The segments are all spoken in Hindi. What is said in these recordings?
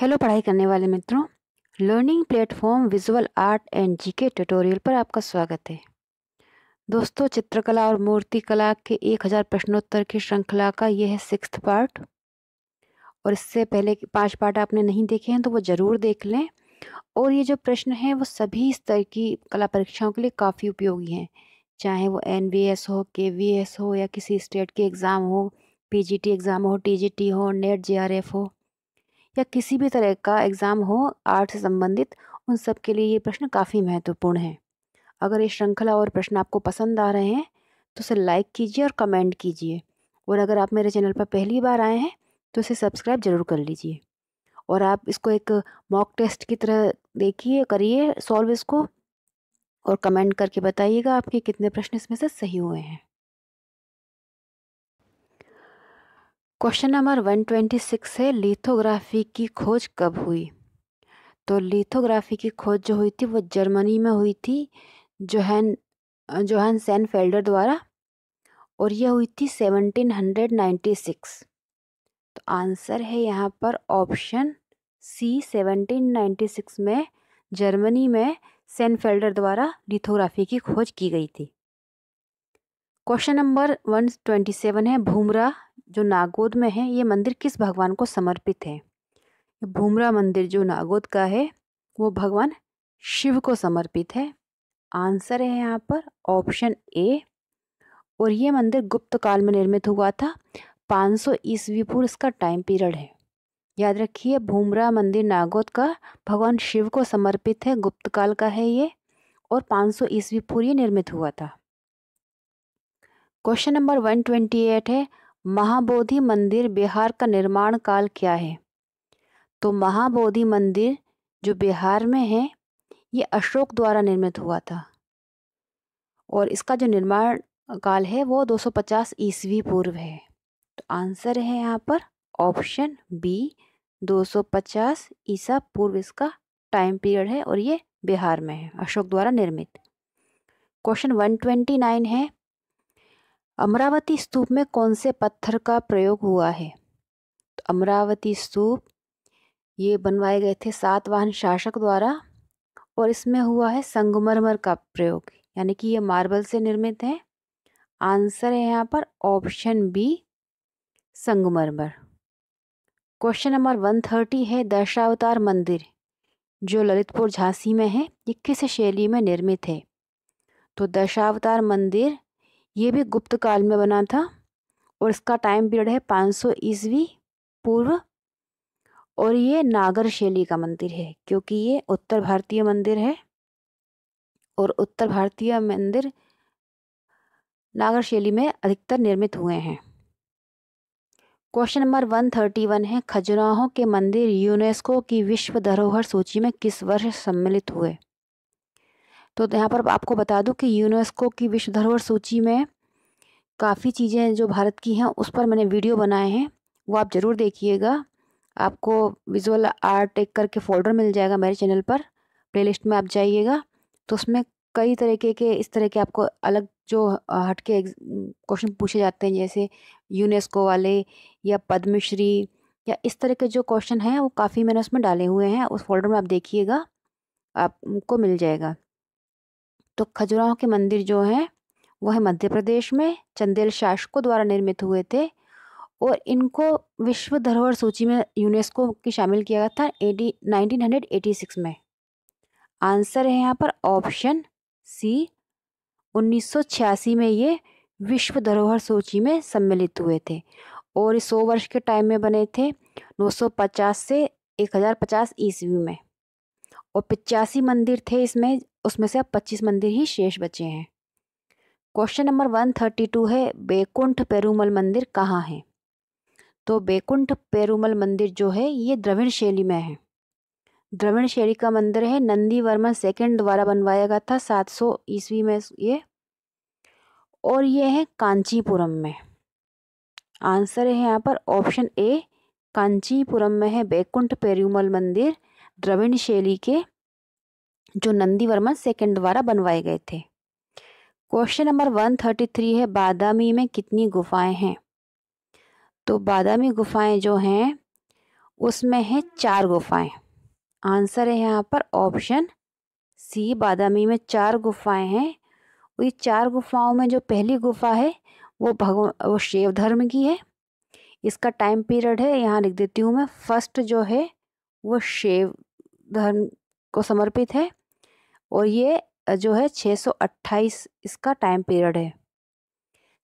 हेलो पढ़ाई करने वाले मित्रों, learning platform visual art and GK tutorial पर आपका स्वागत है। दोस्तों, चित्रकला और मूर्तिकला के 1000 प्रश्नोत्तर की श्रृंखला का यह है 6th पार्ट। और इससे पहले 5 पार्ट आपने नहीं देखे हैं तो वो ज़रूर देख लें। और ये जो प्रश्न हैं वो सभी स्तर की कला परीक्षाओं के लिए काफ़ी उपयोगी हैं, चाहे वो NVS हो, KVS हो या किसी स्टेट के एग्ज़ाम हो, PGT एग्ज़ाम हो, TGT हो, नेट JRF हो या किसी भी तरह का एग्ज़ाम हो आर्ट से संबंधित, उन सब के लिए ये प्रश्न काफ़ी महत्वपूर्ण हैं। अगर ये श्रृंखला और प्रश्न आपको पसंद आ रहे हैं तो इसे लाइक कीजिए और कमेंट कीजिए। और अगर आप मेरे चैनल पर पहली बार आए हैं तो इसे सब्सक्राइब ज़रूर कर लीजिए। और आप इसको एक मॉक टेस्ट की तरह देखिए, करिए सॉल्व इसको, और कमेंट करके बताइएगा आपके कितने प्रश्न इसमें से सही हुए हैं। क्वेश्चन नंबर 126 है, लिथोग्राफी की खोज कब हुई? तो लिथोग्राफी की खोज जो हुई थी वो जर्मनी में हुई थी, जोहान सेनफेल्डर द्वारा, और यह हुई थी 1796। तो आंसर है यहाँ पर ऑप्शन सी, 1796 में जर्मनी में सेनफेल्डर द्वारा लिथोग्राफी की खोज की गई थी। क्वेश्चन नंबर 127 है, भूमरा जो नागौद में है, ये मंदिर किस भगवान को समर्पित है? भूमरा मंदिर जो नागौद का है वो भगवान शिव को समर्पित है। आंसर है यहाँ पर ऑप्शन ए। और ये मंदिर गुप्त काल में निर्मित हुआ था, 500 ईस्वी पूर्व इसका टाइम पीरियड है। याद रखिए, भूमरा मंदिर नागौद का भगवान शिव को समर्पित है, गुप्त काल का है ये, और 500 ईस्वी पूर्व ये निर्मित हुआ था। क्वेश्चन नंबर 128 है, महाबोधि मंदिर बिहार का निर्माण काल क्या है? तो महाबोधि मंदिर जो बिहार में है ये अशोक द्वारा निर्मित हुआ था, और इसका जो निर्माण काल है वो 250 ईस्वी पूर्व है। तो आंसर है यहाँ पर ऑप्शन बी, 250 ईसा पूर्व इसका टाइम पीरियड है, और ये बिहार में है, अशोक द्वारा निर्मित। क्वेश्चन 129 है, अमरावती स्तूप में कौन से पत्थर का प्रयोग हुआ है? तो अमरावती स्तूप ये बनवाए गए थे सातवाहन शासक द्वारा, और इसमें हुआ है संगमरमर का प्रयोग, यानी कि ये मार्बल से निर्मित है। आंसर है यहाँ पर ऑप्शन बी, संगमरमर। क्वेश्चन नंबर 130 है, दशावतार मंदिर जो ललितपुर झांसी में है ये किस शैली में निर्मित है? तो दशावतार मंदिर ये भी गुप्त काल में बना था, और इसका टाइम पीरियड है 500 ईस्वी पूर्व, और ये नागर शैली का मंदिर है, क्योंकि ये उत्तर भारतीय मंदिर है, और उत्तर भारतीय मंदिर नागर शैली में अधिकतर निर्मित हुए हैं। क्वेश्चन नंबर 131 है, खजुराहो के मंदिर यूनेस्को की विश्व धरोहर सूची में किस वर्ष सम्मिलित हुए? तो यहाँ पर आपको बता दूं कि यूनेस्को की विश्व धरोहर सूची में काफ़ी चीज़ें जो भारत की हैं उस पर मैंने वीडियो बनाए हैं, वो आप ज़रूर देखिएगा। आपको विजुअल आर्ट एक करके फोल्डर मिल जाएगा मेरे चैनल पर, प्लेलिस्ट में आप जाइएगा तो उसमें कई तरीके के इस तरह के आपको अलग जो हटके क्वेश्चन पूछे जाते हैं, जैसे यूनेस्को वाले या पद्मश्री या इस तरह के जो क्वेश्चन हैं वो काफ़ी मैंने उसमें डाले हुए हैं, उस फोल्डर में आप देखिएगा, आपको मिल जाएगा। तो खजुराहो के मंदिर जो हैं वो है मध्य प्रदेश में, चंदेल शासकों द्वारा निर्मित हुए थे, और इनको विश्व धरोहर सूची में यूनेस्को की शामिल किया गया था 1986 में। आंसर है यहाँ पर ऑप्शन सी, 1986 में ये विश्व धरोहर सूची में सम्मिलित हुए थे, और 100 वर्ष के टाइम में बने थे, 950 से 1050 ईस्वी में, और 85 मंदिर थे इसमें, उसमें से अब 25 मंदिर ही शेष बचे हैं। क्वेश्चन नंबर 132 है, बैकुंठ पेरुमल मंदिर कहाँ है? तो बैकुंठ पेरुमल मंदिर जो है ये द्रविड़ शैली में है, द्रविड़ शैली का मंदिर है, नंदीवर्मन सेकंड द्वारा बनवाया गया था 700 ईस्वी में ये, और ये है कांचीपुरम में। आंसर है यहाँ पर ऑप्शन ए, कांचीपुरम में है बैकुंठ पेरुमल मंदिर, द्रविड़ शैली के, जो नंदीवर्मन सेकंड द्वारा बनवाए गए थे। क्वेश्चन नंबर 133 है, बादामी में कितनी गुफाएं हैं? तो बादामी गुफाएं जो हैं उसमें है 4 गुफाएं। आंसर है यहाँ पर ऑप्शन सी, बादामी में 4 गुफाएं हैं। ये 4 गुफाओं में जो पहली गुफा है वो शैव धर्म की है। इसका टाइम पीरियड है, यहाँ लिख देती हूँ मैं, फर्स्ट जो है वो शैव धर्म को समर्पित है और ये जो है 628 इसका टाइम पीरियड है।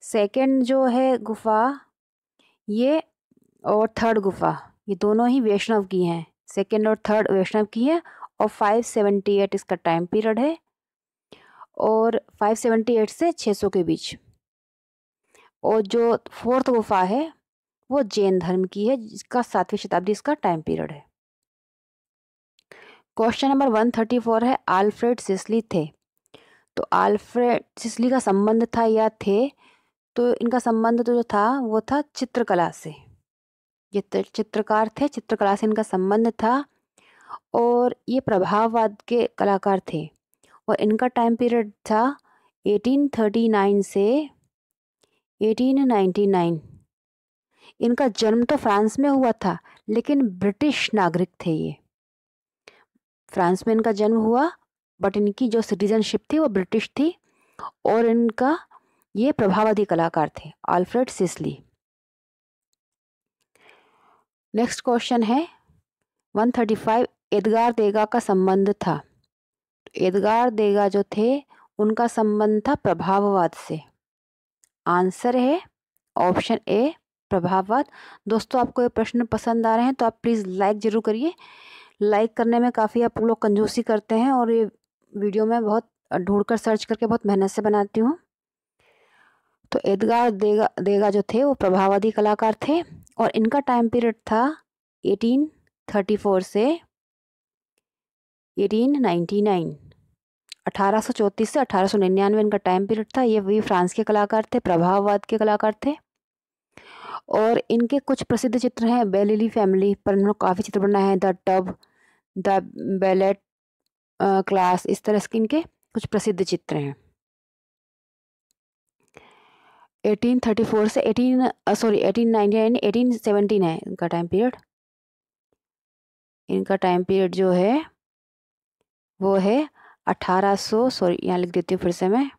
सेकंड जो है गुफा ये और थर्ड गुफा ये दोनों ही वैष्णव की हैं। सेकंड और थर्ड वैष्णव की है और 578 इसका टाइम पीरियड है और 578 से 600 के बीच। और जो फोर्थ गुफा है वो जैन धर्म की है जिसका 7वीं शताब्दी इसका टाइम पीरियड है। क्वेश्चन नंबर 134 है आल्फ्रेड सिसली थे। तो आल्फ्रेड सिसली का संबंध था या थे, तो इनका संबंध तो जो था वो था चित्रकला से। ये चित्रकार थे, चित्रकला से इनका संबंध था और ये प्रभाववाद के कलाकार थे और इनका टाइम पीरियड था 1839 से 1899। इनका जन्म तो फ्रांस में हुआ था लेकिन ब्रिटिश नागरिक थे ये। फ्रांस में इनका जन्म हुआ बट इनकी जो सिटीजनशिप थी वो ब्रिटिश थी और इनका ये प्रभाववादी कलाकार थे आल्फ्रेड सिसली। नेक्स्ट क्वेश्चन है 135 एडगार देगा का संबंध था। एडगार देगा जो थे उनका संबंध था प्रभाववाद से। आंसर है ऑप्शन ए प्रभाववाद। दोस्तों आपको ये प्रश्न पसंद आ रहे हैं तो आप प्लीज़ लाइक ज़रूर करिए। लाइक करने में काफ़ी आप लोग कंजूसी करते हैं और ये वीडियो में बहुत ढूंढकर सर्च करके बहुत मेहनत से बनाती हूँ। तो एडगार देगा जो थे वो प्रभाववादी कलाकार थे और इनका टाइम पीरियड था 1834 से 1899। 1834 से 1899 इनका टाइम पीरियड था। ये भी फ्रांस के कलाकार थे, प्रभाववाद के कलाकार थे और इनके कुछ प्रसिद्ध चित्र हैं बेलिली फैमिली पर इन्होंने काफ़ी चित्र बनाए हैं, the tub, the ballot class, इस तरह के इनके कुछ प्रसिद्ध चित्र हैं। 1834 से 1899 1817 है इनका टाइम पीरियड। इनका टाइम पीरियड जो है वो है 1800 यहाँ लिख देती हूँ फिर से मैं,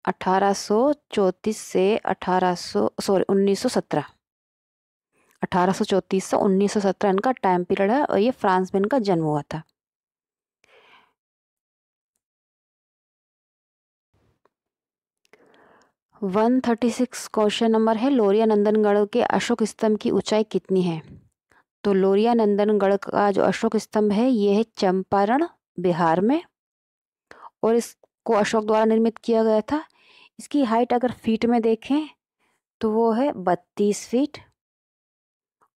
1834 से 1917। 1834 से 1917 इनका टाइम पीरियड है और ये फ्रांस में इनका जन्म हुआ था। वन 136 क्वेश्चन नंबर है लोरिया नंदनगढ़ के अशोक स्तंभ की ऊंचाई कितनी है। तो लोरिया नंदनगढ़ का जो अशोक स्तंभ है ये है चंपारण बिहार में और इसको अशोक द्वारा निर्मित किया गया था। इसकी हाइट अगर फीट में देखें तो वो है 32 फीट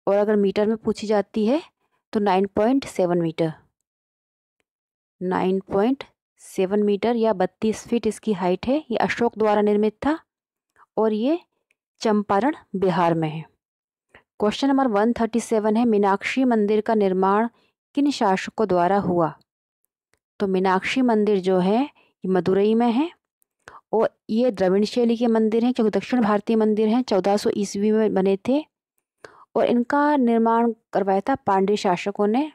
और अगर मीटर में पूछी जाती है तो 9.7 मीटर। 9.7 मीटर या 32 फीट इसकी हाइट है। ये अशोक द्वारा निर्मित था और ये चंपारण बिहार में है। क्वेश्चन नंबर 137 है मीनाक्षी मंदिर का निर्माण किन शासकों द्वारा हुआ। तो मीनाक्षी मंदिर जो है ये मदुरई में है और ये द्रविड़ शैली के मंदिर हैं क्योंकि दक्षिण भारतीय मंदिर हैं। 1400 ईस्वी में बने थे और इनका निर्माण करवाया था पांड्य शासकों ने।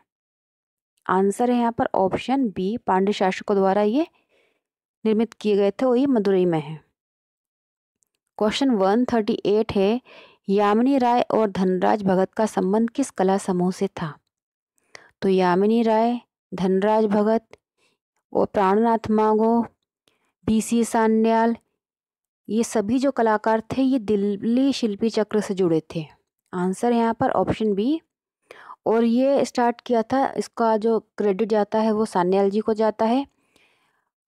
आंसर है यहाँ पर ऑप्शन बी, पांड्य शासकों द्वारा ये निर्मित किए गए थे और ये मदुरई में है। क्वेश्चन 138 है यामिनी राय और धनराज भगत का संबंध किस कला समूह से था। तो यामिनी राय, धनराज भगत और प्राणनाथ मांगो, बीसी सान्याल, ये सभी जो कलाकार थे ये दिल्ली शिल्पी चक्र से जुड़े थे। आंसर है यहाँ पर ऑप्शन बी। और ये स्टार्ट किया था, इसका जो क्रेडिट जाता है वो सान्याल जी को जाता है।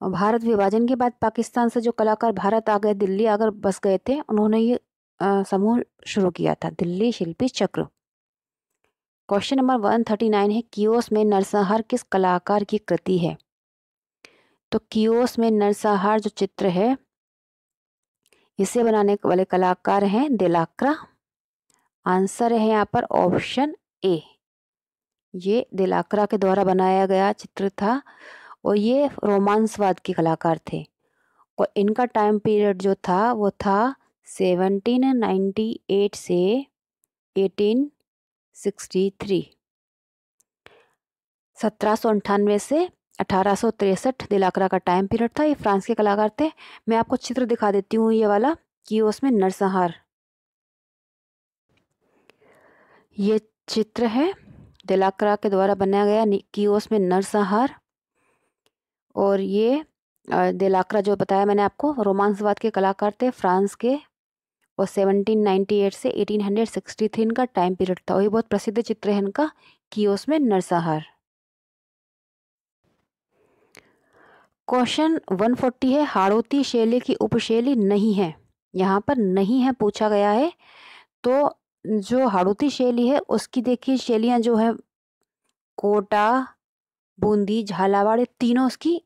भारत विभाजन के बाद पाकिस्तान से जो कलाकार भारत आ गए, दिल्ली आकर बस गए थे, उन्होंने ये समूह शुरू किया था दिल्ली शिल्पी चक्र। क्वेश्चन नंबर 139 है कियोस में नरसंहार किस कलाकार की कृति है। तो कियोस में नरसंहार जो चित्र है इसे बनाने वाले कलाकार हैं देलाक्रा। आंसर है यहाँ पर ऑप्शन ए, ये देलाक्रा के द्वारा बनाया गया चित्र था और ये रोमांसवाद के कलाकार थे और इनका टाइम पीरियड जो था वो था 1798 से 1863। 1798 से 1863 दिलाकरा का टाइम पीरियड था। ये फ्रांस के कलाकार थे। मैं आपको चित्र दिखा देती हूँ ये वाला, कियोस में नरसंहार। ये चित्र है दिलाकरा के द्वारा बनाया गया कियोस में नरसंहार। और ये दिलाकरा जो बताया मैंने आपको रोमांसवाद के कलाकार थे फ्रांस के, और 1798 से 1863 इनका टाइम पीरियड था। और ये बहुत प्रसिद्ध चित्र है इनका, कियोस में नरसंहार। क्वेश्चन 140 है, हाड़ौती शैली की उपशैली नहीं है। यहाँ पर नहीं है पूछा गया है। तो जो हाड़ौती शैली है उसकी देखिए शैलियाँ जो है कोटा, बूंदी, झालावाड़, ये तीनों उसकी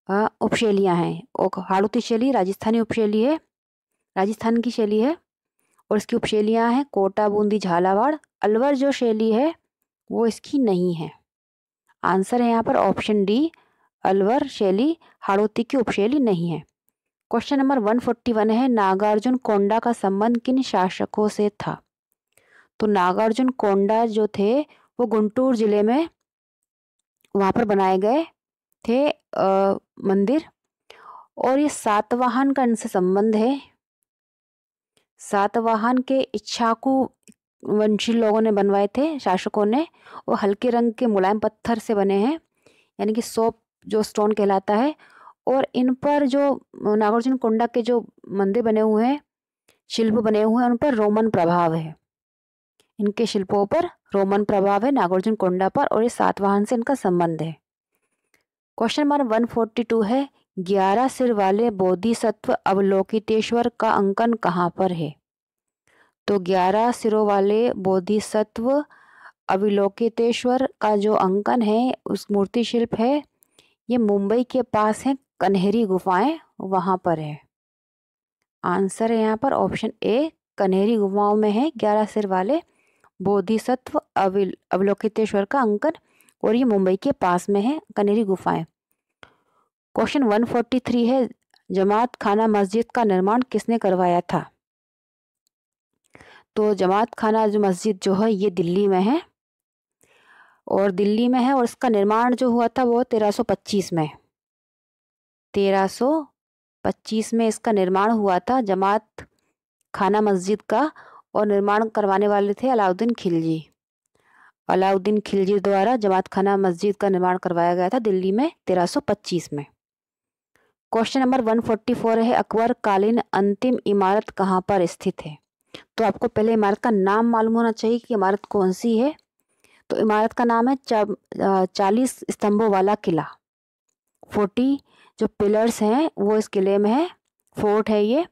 उपशैलियाँ हैं। और हाड़ौती शैली राजस्थानी उपशैली है, राजस्थान की शैली है, और इसकी उपशैलियाँ हैं कोटा, बूंदी, झालावाड़। अलवर जो शैली है वो इसकी नहीं है। आंसर है यहाँ पर ऑप्शन डी, अलवर शैली हाड़ौती की उपशैली नहीं है। क्वेश्चन नंबर 141 है, नागार्जुन कोंडा का संबंध किन शासकों से था। तो नागार्जुन कोंडा जो थे वो गुंटूर जिले में वहाँ पर बनाए गए थे मंदिर, और ये सातवाहन का इनसे संबंध है। सातवाहन के इच्छाकू वंशी लोगों ने बनवाए थे, शासकों ने, और हल्के रंग के मुलायम पत्थर से बने हैं, यानी कि सोप जो स्टोन कहलाता है। और इन पर जो नागार्जुन कोंडा के जो मंदिर बने हुए हैं, शिल्प बने हुए हैं, उन पर रोमन प्रभाव है। इनके शिल्पों पर रोमन प्रभाव है नागार्जुन कोंडा पर, और ये सातवाहन से इनका संबंध है। क्वेश्चन नंबर 142 है, 11 सिर वाले बोधिसत्व अवलोकितेश्वर का अंकन कहाँ पर है। तो 11 सिरों वाले बोधिसत्व अवलोकितेश्वर का जो अंकन है, उस मूर्ति शिल्प है, ये मुंबई के पास है, कन्हेरी गुफाएं, वहां पर है। आंसर है यहाँ पर ऑप्शन ए, कन्हेरी गुफाओं में है 11 सिर वाले बोधिसत्व अवलोकितेश्वर का अंकन, और ये मुंबई के पास में है, कन्हेरी गुफाएं। क्वेश्चन 143 है, जमात खाना मस्जिद का निर्माण किसने करवाया था। तो जमात खाना जो मस्जिद जो है ये दिल्ली में है, और दिल्ली में है, और इसका निर्माण जो हुआ था वो 1325 में, 1325 में इसका निर्माण हुआ था जमात खाना मस्जिद का। और निर्माण करवाने वाले थे अलाउद्दीन खिलजी। अलाउद्दीन खिलजी द्वारा जमात खाना मस्जिद का निर्माण करवाया गया था दिल्ली में 1325 में। क्वेश्चन नंबर 144 है, अकबर कालीन अंतिम इमारत कहाँ पर स्थित है। तो आपको पहले इमारत का नाम मालूम होना चाहिए कि इमारत कौन सी है। तो इमारत का नाम है 40 स्तंभों वाला किला। 40 जो पिलर्स हैं वो इस किले में है, फोर्ट है ये,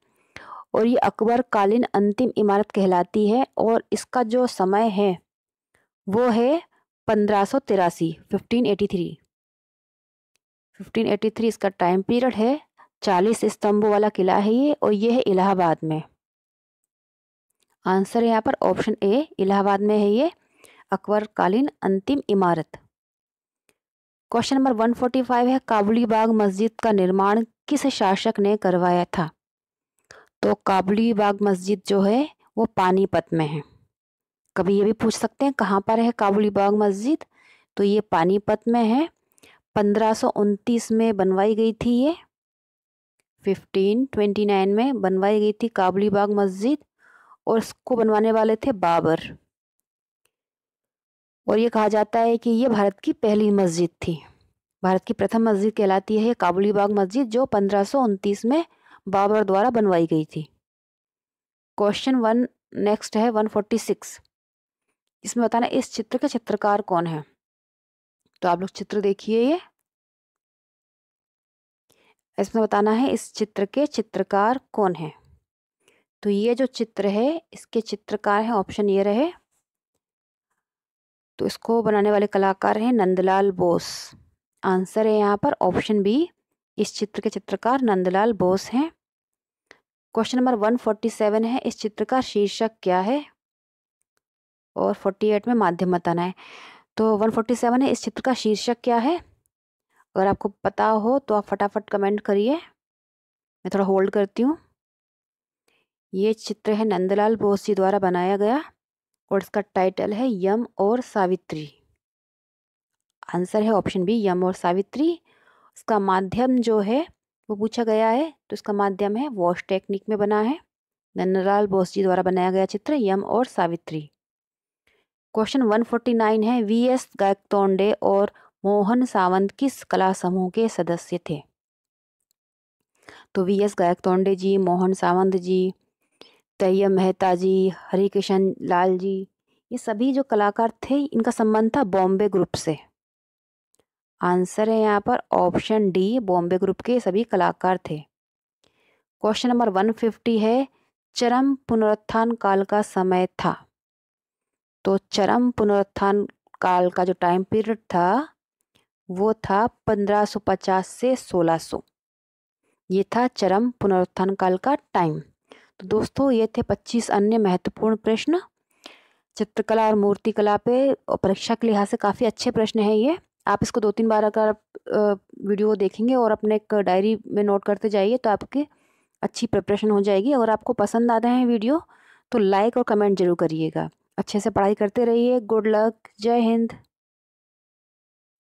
और ये अकबर कालीन अंतिम इमारत कहलाती है। और इसका जो समय है वो है 1583, 1583 इसका टाइम पीरियड है। 40 स्तंभों वाला किला है ये, और ये है इलाहाबाद में। आंसर है यहाँ पर ऑप्शन ए, इलाहाबाद में है ये अकबर कालीन अंतिम इमारत। क्वेश्चन नंबर 145 है, काबुली बाग मस्जिद का निर्माण किस शासक ने करवाया था। तो काबुली बाग मस्जिद जो है वो पानीपत में है। कभी ये भी पूछ सकते हैं कहाँ पर है काबुली बाग मस्जिद, तो ये पानीपत में है। 1529 में बनवाई गई थी ये, 1529 में बनवाई गई थी काबुली बाग मस्जिद, और इसको बनवाने वाले थे बाबर। और ये कहा जाता है कि ये भारत की पहली मस्जिद थी, भारत की प्रथम मस्जिद कहलाती है काबुली बाग मस्जिद, जो 1529 में बाबर द्वारा बनवाई गई थी। क्वेश्चन 1 नेक्स्ट है 146, इसमें बताना इस चित्र के चित्रकार कौन है। तो आप लोग चित्र देखिए, ये इसमें बताना है इस चित्र के चित्रकार कौन है। तो ये जो चित्र है इसके चित्रकार हैं, ऑप्शन ये रहे, तो इसको बनाने वाले कलाकार हैं नंदलाल बोस। आंसर है यहाँ पर ऑप्शन बी, इस चित्र के चित्रकार नंदलाल बोस हैं। क्वेश्चन नंबर 147 है, इस चित्र का शीर्षक क्या है, और 48 में माध्यम बताना है। तो 147 है, इस चित्र का शीर्षक क्या है। अगर आपको पता हो तो आप फटाफट कमेंट करिए, मैं थोड़ा होल्ड करती हूँ। ये चित्र है नंदलाल बोस जी द्वारा बनाया गया, और इसका टाइटल है यम और सावित्री। आंसर है ऑप्शन बी, यम और सावित्री। इसका माध्यम जो है वो पूछा गया है, तो इसका माध्यम है वॉश टेक्निक में बना है। नंदलाल बोस जी द्वारा बनाया गया चित्र यम और सावित्री। क्वेश्चन 149 है, वी.एस. गायकतोंडे और मोहन सावंत किस कला समूह के सदस्य थे? तो वी.एस. गायकतोंडे जी, मोहन सावंत जी, तैयब मेहता जी, हरिकिशन लाल जी, ये सभी जो कलाकार थे इनका संबंध था बॉम्बे ग्रुप से। आंसर है यहाँ पर ऑप्शन डी, बॉम्बे ग्रुप के सभी कलाकार थे। क्वेश्चन नंबर 150 है, चरम पुनरुत्थान काल का समय था। तो चरम पुनरुत्थान काल का जो टाइम पीरियड था वो था 1550 से 1600। ये था चरम पुनरुत्थान काल का टाइम। तो दोस्तों ये थे 25 अन्य महत्वपूर्ण प्रश्न चित्रकला और मूर्तिकला पे, और परीक्षा के लिहाज से काफ़ी अच्छे प्रश्न हैं ये। आप इसको 2-3 बार अगर वीडियो देखेंगे और अपने एक डायरी में नोट करते जाइए तो आपकी अच्छी प्रिपरेशन हो जाएगी। अगर आपको पसंद आते हैं वीडियो तो लाइक और कमेंट जरूर करिएगा। अच्छे से पढ़ाई करते रहिए। Good luck. जय हिंद।